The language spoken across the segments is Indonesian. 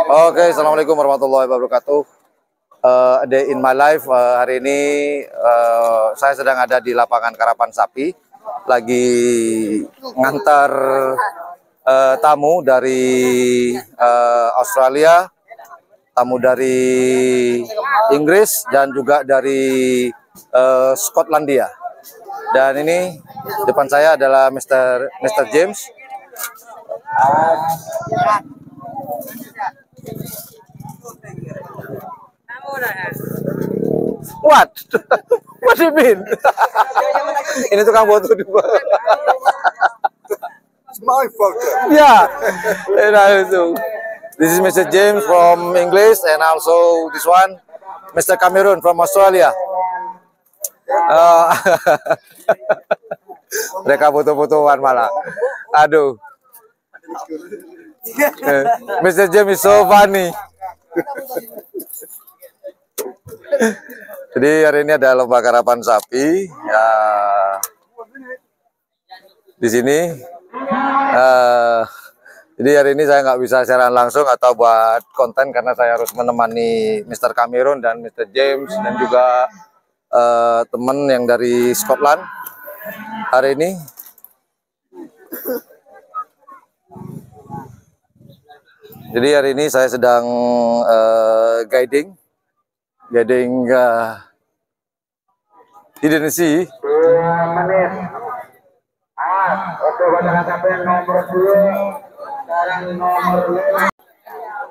Oke, assalamualaikum warahmatullahi wabarakatuh. A day in my life. Hari ini saya sedang ada di lapangan karapan sapi, lagi ngantar tamu dari Australia, tamu dari Inggris, dan juga dari Skotlandia. Dan ini depan saya adalah Mr. James. What? What do you mean? Ini tukang foto dua. It's my photo. Yeah. This is Mr. James from English, and also this one, Mr. Cameron from Australia. Mereka foto-fotoan malah. Aduh. Mr. James is so funny. Jadi hari ini ada lomba karapan sapi ya di sini. Jadi hari ini saya nggak bisa siaran langsung atau buat konten karena saya harus menemani Mr. Cameron dan Mr. James dan juga teman yang dari Scotland hari ini. Jadi hari ini saya sedang guiding hidden sea.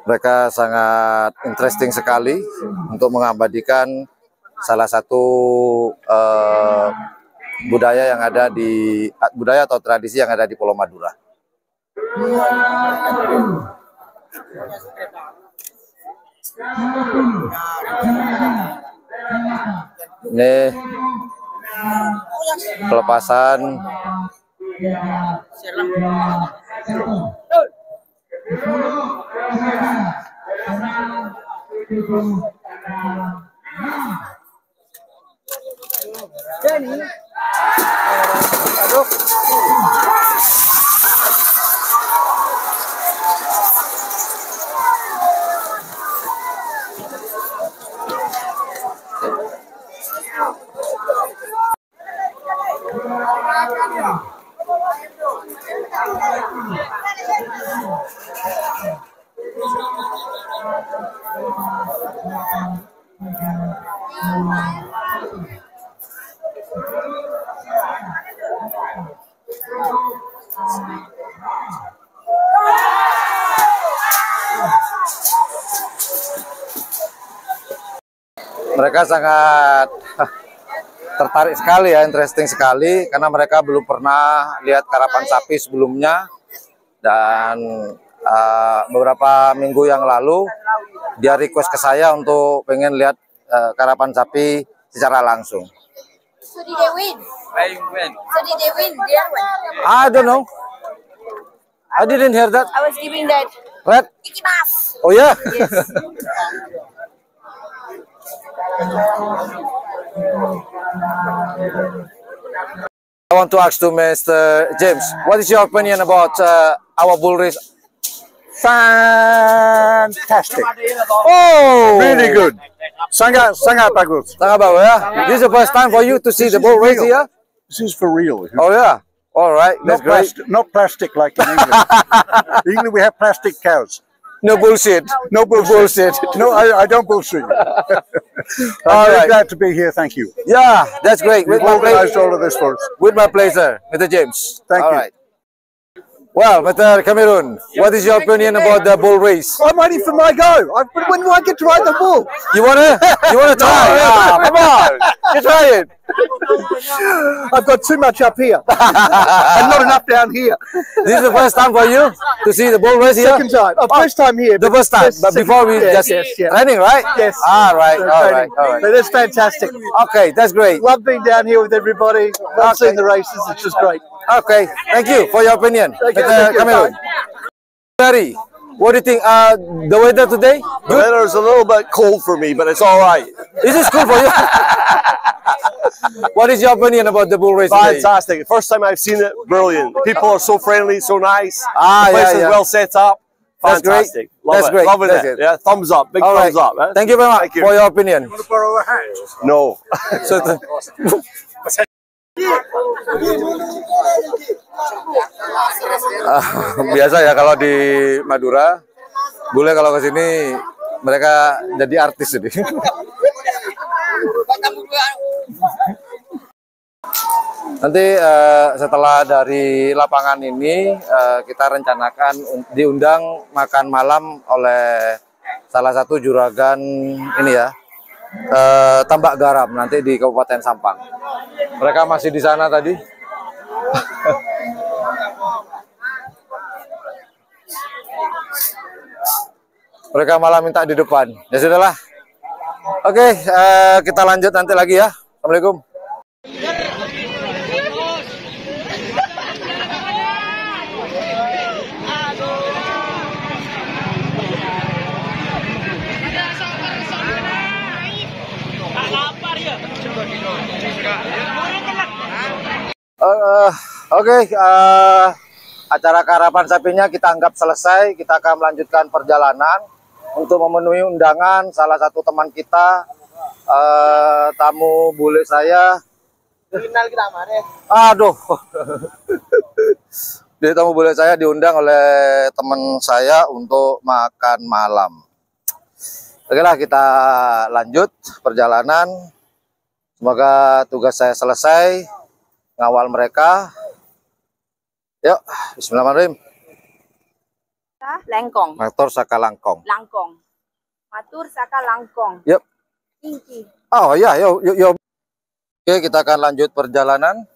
Mereka sangat interesting sekali untuk mengabadikan salah satu budaya yang ada di budaya atau tradisi yang ada di Pulau Madura. Ini pelepasan mereka sangat tertarik sekali ya, interesting sekali karena mereka belum pernah lihat karapan sapi sebelumnya. Dan beberapa minggu yang lalu dia request ke saya untuk pengen lihat karapan sapi secara langsung. So did they win? So did they win? Their one? I don't know. I didn't hear that. I was giving that. Red? Ikimas. Oh yeah. Yes. I want to ask to Mr. James, what is your opinion about our bull race? Fantastic. Oh, Really good. Sangat bagus. sangat bagus ya. This is the first time for you to see the bull race here. This is for real. Oh yeah. All right, that's great. Not plastic like in England. In England we have plastic cows. No bullshit. No bullshit. No, I don't bullshit. I'm All very right. glad to be here. Thank you. Yeah, that's great. You've organised all of this for us. With my pleasure, Mr. James. Thank All you. right. Well, Mr. Cameron, what is your opinion about the bull race? I'm waiting for my go. When do I get to ride the bull? You wanna try? Ah, come on, you try it. I've got too much up here and not enough down here. This is the first time for you to see the bull race here. Second time. First time here. The first time, but before we just training, right? Yes. All right, all right, all right. So that's fantastic. Okay, that's great. Love being down here with everybody. Love seeing the races. It's just great. Okay, thank you for your opinion, Thank you, Mr. thank you. Cameron. Larry, what do you think? The weather today? The weather is a little bit cold for me, but it's all right. Is this cool for you? What is your opinion about the bull race today? Fantastic. First time I've seen it, brilliant. People are so friendly, so nice. Ah, The place yeah, is yeah. well set up. That's great. Fantastic. That's great. Loving That's it. it. Yeah, thumbs up. Big All right. thumbs up. Thank you very much Thank you. for your opinion. No. So, biasa ya kalau di Madura, bule kalau ke sini mereka jadi artis ini. Nanti setelah dari lapangan ini kita rencanakan diundang makan malam oleh salah satu juragan ini ya, Tambak Garam nanti di Kabupaten Sampang. Mereka masih di sana tadi. Mereka malah minta di depan. Ya sudahlah. Oke, kita lanjut nanti lagi ya. Assalamualaikum. Oke, acara karapan sapinya kita anggap selesai. Kita akan melanjutkan perjalanan untuk memenuhi undangan salah satu teman kita, tamu bule saya. Aduh, jadi tamu bule saya diundang oleh teman saya untuk makan malam. Oke lah, kita lanjut perjalanan. Semoga tugas saya selesai, ngawal mereka. Yuk, bismillahirrahmanirrahim. Langkong. Matur saka langkong. Langkong. Matur saka langkong. Yuk. Tinggi. Oh ya, yuk. Oke, kita akan lanjut perjalanan.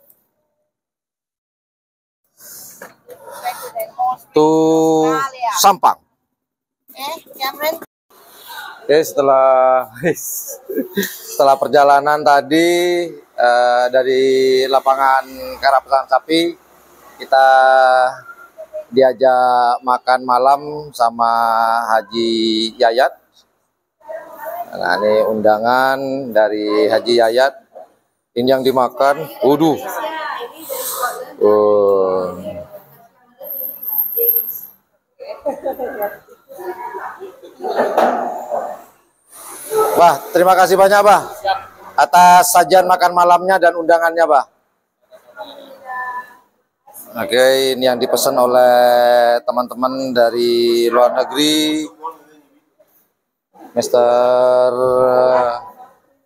Tuh Sampang. Oke, setelah perjalanan tadi dari lapangan Karapan Sapi, kita diajak makan malam sama Haji Yayat. Nah, ini undangan dari Haji Yayat. Ini yang dimakan. Waduh. Bah, terima kasih banyak, Bah, atas sajian makan malamnya dan undangannya, Bah. Oke, ini yang dipesan oleh teman-teman dari luar negeri. Mr.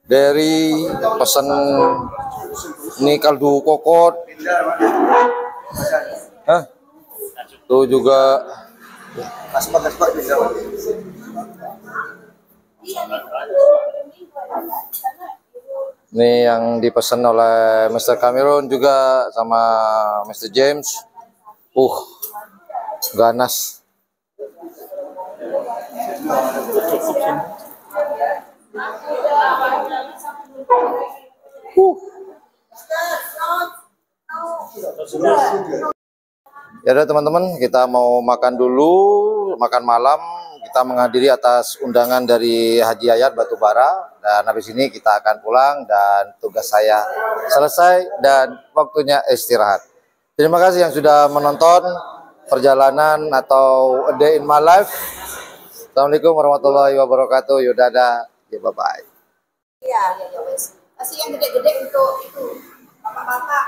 Derry pesan ini kaldu kokot. Hah? Tuh juga. Ini yang dipesan oleh Mr. Cameron juga sama Mr. James. Ganas. Ya udah teman-teman, kita mau makan dulu, makan malam. Kita menghadiri atas undangan dari Haji Yayat Batubara, dan habis ini kita akan pulang dan tugas saya selesai dan waktunya istirahat. Terima kasih yang sudah menonton perjalanan atau A Day in My Life. Assalamualaikum warahmatullahi wabarakatuh. Yaudah, ya bye-bye. Iya, wes. Kasih yang gede-gede untuk itu bapak-bapak.